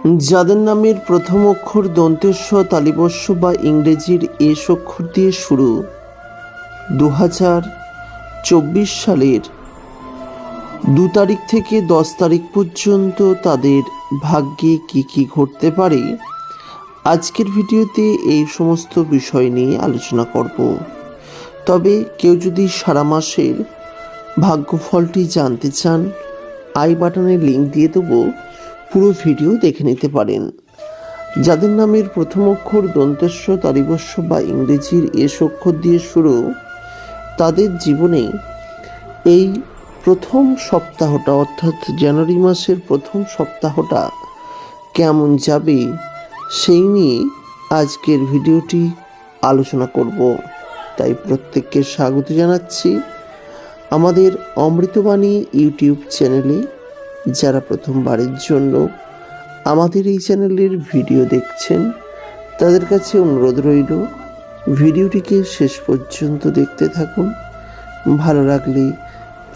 যাদের নামের প্রথম অক্ষর দন্তেস্ব তালিবস্য বা ইংরেজির এস অক্ষর দিয়ে শুরু, 2024 সালের 2 তারিখ থেকে 10 তারিখ পর্যন্ত তাদের ভাগ্যে কি কি ঘটতে পারে, আজকের ভিডিওতে এই সমস্ত বিষয় নিয়ে আলোচনা করব। তবে কেউ যদি সারা মাসের ভাগ্যফলটি জানতে চান, আই বাটনে লিঙ্ক দিয়ে দেবো, পুরো ভিডিও দেখে নিতে পারেন। যাদের নামের প্রথম অক্ষর দন্তেস্ব তালিবস্য বা ইংরেজির এস অক্ষর দিয়ে শুরু, তাদের জীবনে এই প্রথম সপ্তাহটা অর্থাৎ জানুয়ারি মাসের প্রথম সপ্তাহটা কেমন যাবে সেই নিয়ে আজকের ভিডিওটি আলোচনা করব। তাই প্রত্যেককে স্বাগত জানাচ্ছি আমাদের অমৃতবাণী ইউটিউব চ্যানেলে। যারা প্রথমবারের জন্য আমাদের এই চ্যানেলের ভিডিও দেখছেন, তাদের কাছে অনুরোধ রইল ভিডিওটিকে শেষ পর্যন্ত দেখতে থাকুন। ভালো লাগলে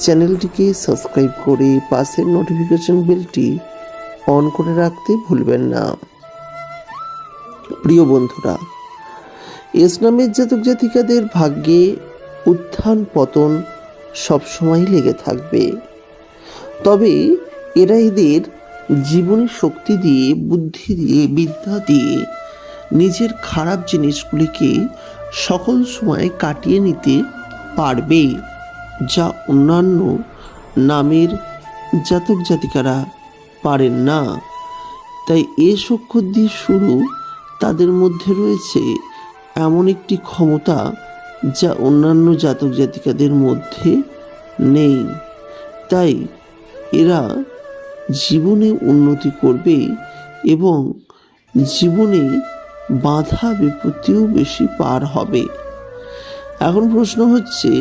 চ্যানেলটিকে সাবস্ক্রাইব করে পাশের নোটিফিকেশন বেলটি অন করে রাখতে ভুলবেন না। প্রিয় বন্ধুরা, এস নামের জাতক জাতিকাদের ভাগ্যে উত্থান পতন সবসময় লেগে থাকবে। তবে এরা এদের জীবনের শক্তি দিয়ে, বুদ্ধি দিয়ে, বিদ্যা দিয়ে নিজের খারাপ জিনিসগুলিকে সকল সময় কাটিয়ে নিতে পারবে, যা অন্যান্য নামের জাতক জাতিকারা পারেন না। তাই এস অক্ষর দিয়ে শুরু, তাদের মধ্যে রয়েছে এমন একটি ক্ষমতা যা অন্যান্য জাতক জাতিকাদের মধ্যে নেই। তাই এরা জীবনে উন্নতি করবে এবং জীবনে বাধা বিপত্তিও বেশি পার হবে। এখন প্রশ্ন হচ্ছে,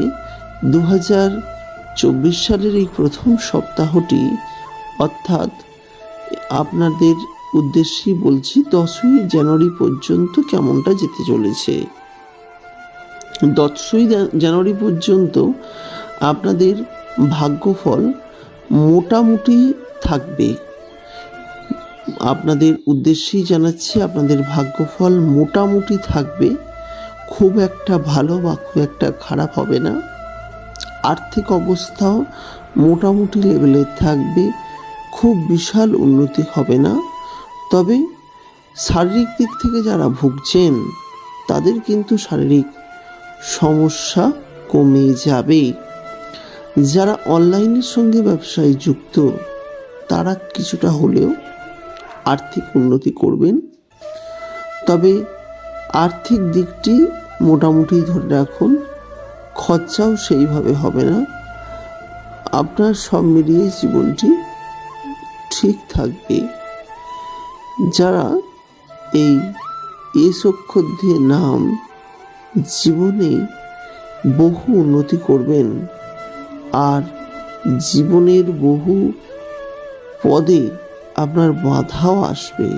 2024 সালের এই প্রথম সপ্তাহটি, অর্থাৎ আপনাদের উদ্দেশ্যেই বলছি, 10ই জানুয়ারি পর্যন্ত কেমনটা যেতে চলেছে। 10ই জানুয়ারি পর্যন্ত আপনাদের ভাগ্যফল মোটামুটি থাকবে। আপনাদের উদ্দেশ্যেই জানাচ্ছি, আপনাদের ভাগ্যফল মোটামুটি থাকবে, খুব একটা ভালো বা খুব একটা খারাপ হবে না। আর্থিক অবস্থাও মোটামুটি লেভেলের থাকবে, খুব বিশাল উন্নতি হবে না। তবে শারীরিক দিক থেকে যারা ভুগছেন, তাদের কিন্তু শারীরিক সমস্যা কমে যাবে। যারা অনলাইনের সঙ্গে ব্যবসায় যুক্ত, তারা কিছুটা হলেও আর্থিক উন্নতি করবেন। তবে আর্থিক দিকটি মোটামুটি ধরে রাখুন, খরচাও সেইভাবে হবে না। আপনার সব মিলিয়ে জীবনটি ঠিক থাকবে। যারা এই এস অক্ষর দিয়ে নাম, জীবনে বহু উন্নতি করবেন আর জীবনের বহু পদে আপনার বাধাও আসবে।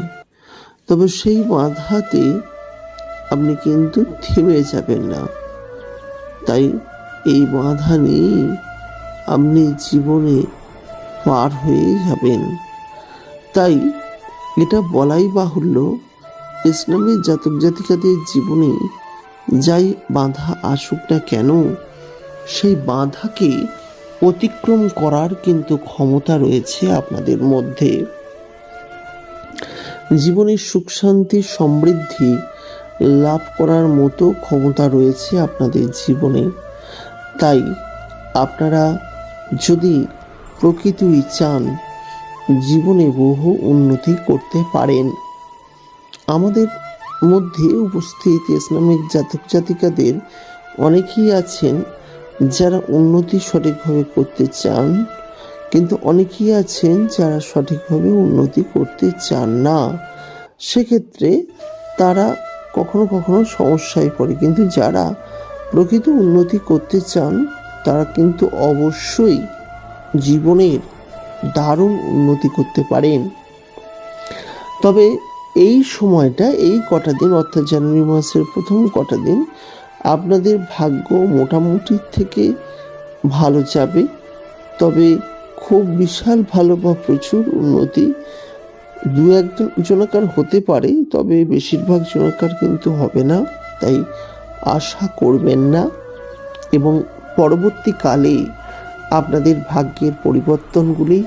তবে সেই বাধাতে আপনি কিন্তু থেমে যাবেন না। তাই এই বাধা নিয়ে আপনি জীবনে পার হয়ে যাবেন। তাই এটা বলাই বাহুল্য, ইসলামের জাতক জাতিকাদের জীবনে যাই বাধা আসুক না কেন, সেই বাধাকে অতিক্রম করার কিন্তু ক্ষমতা রয়েছে আপনাদের মধ্যে। জীবনের সুখ শান্তি সমৃদ্ধি লাভ করার মতো ক্ষমতা রয়েছে আপনাদের জীবনে। তাই আপনারা যদি প্রকৃতই চান জীবনে বহু উন্নতি করতে পারেন, আমাদের মধ্যে উপস্থিত ইসলামিক জাতক জাতিকাদের অনেকেই আছেন যারা উন্নতি সঠিকভাবে করতে চান, কিন্তু অনেকেই আছেন যারা সঠিকভাবে উন্নতি করতে চান না। সেক্ষেত্রে তারা কখনো কখনো সমস্যায় পড়ে। কিন্তু যারা প্রকৃত উন্নতি করতে চান, তারা কিন্তু অবশ্যই জীবনের দারুণ উন্নতি করতে পারেন। তবে এই সময়টা, এই কটা দিন, অর্থাৎ জানুয়ারি মাসের প্রথম কটা দিন আপনাদের ভাগ্য মোটামুটি থেকে ভালো যাবে। তবে খুব বিশাল ভালো বা প্রচুর উন্নতি দু একজন জনকার হতে পারে, তবে বেশিরভাগ জনকার কিন্তু হবে না, তাই আশা করবেন না। এবং পরবর্তীকালে আপনাদের ভাগ্যের পরিবর্তনগুলি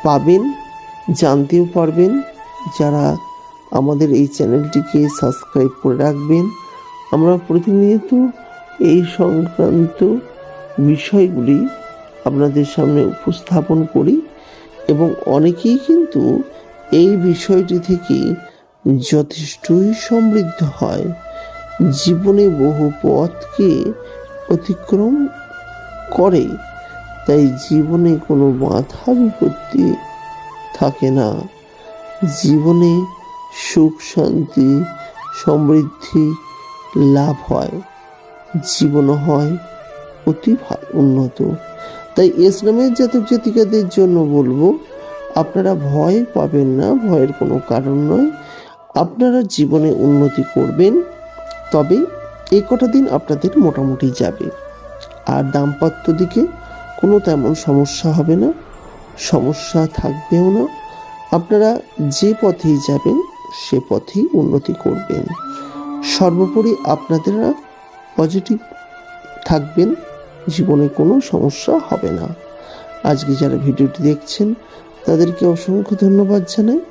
পাবেন, জানতেও পারবেন। যারা আমাদের এই চ্যানেলটিকে সাবস্ক্রাইব করে রাখবেন, আমরা প্রতিনিয়ত এই সংক্রান্ত বিষয়গুলি আপনাদের সামনে উপস্থাপন করি এবং অনেকেই কিন্তু এই বিষয়টি থেকে যথেষ্টই সমৃদ্ধ হয়, জীবনে বহু পথকে অতিক্রম করে। তাই জীবনে কোনো বাধা বিপত্তি থাকে না, জীবনে সুখ শান্তি সমৃদ্ধি লাভ হয়, জীবন হয় অতি উন্নত। তাই এস নামের জাতক জাতিকাদের জন্য বলবো, আপনারা ভয় পাবেন না, ভয়ের কোনো কারণ নয়। আপনারা জীবনে উন্নতি করবেন, তবে এই কটা দিন আপনাদের মোটামুটি যাবে। আর দাম্পত্য দিকে কোনো তেমন সমস্যা হবে না, সমস্যা থাকবেও না। আপনারা যে পথেই যাবেন সে পথেই উন্নতি করবেন। সর্বোপরি আপনারা পজিটিভ থাকবেন, জীবনে কোনো সমস্যা হবে না। আজকে যারা ভিডিওটি দেখছেন তাদেরকে অসংখ্য ধন্যবাদ জানাই।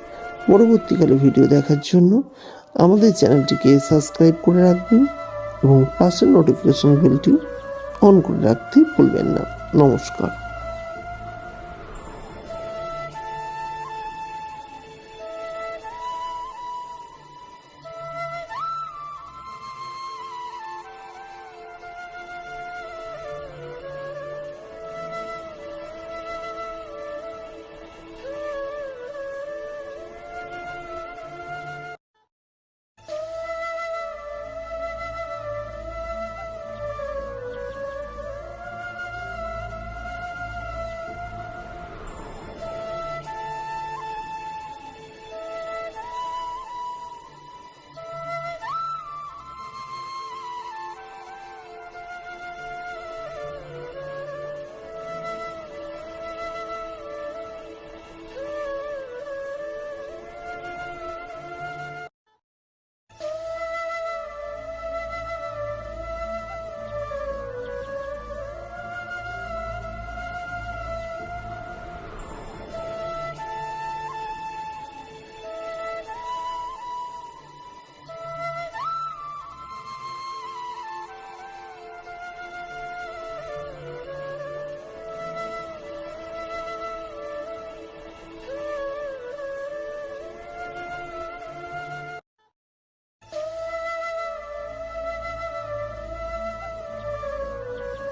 পরবর্তীকালে ভিডিও দেখার জন্য আমাদের চ্যানেলটিকে সাবস্ক্রাইব করে রাখবেন এবং পাশের নোটিফিকেশন বেলটি অন করে রাখতে ভুলবেন না। নমস্কার।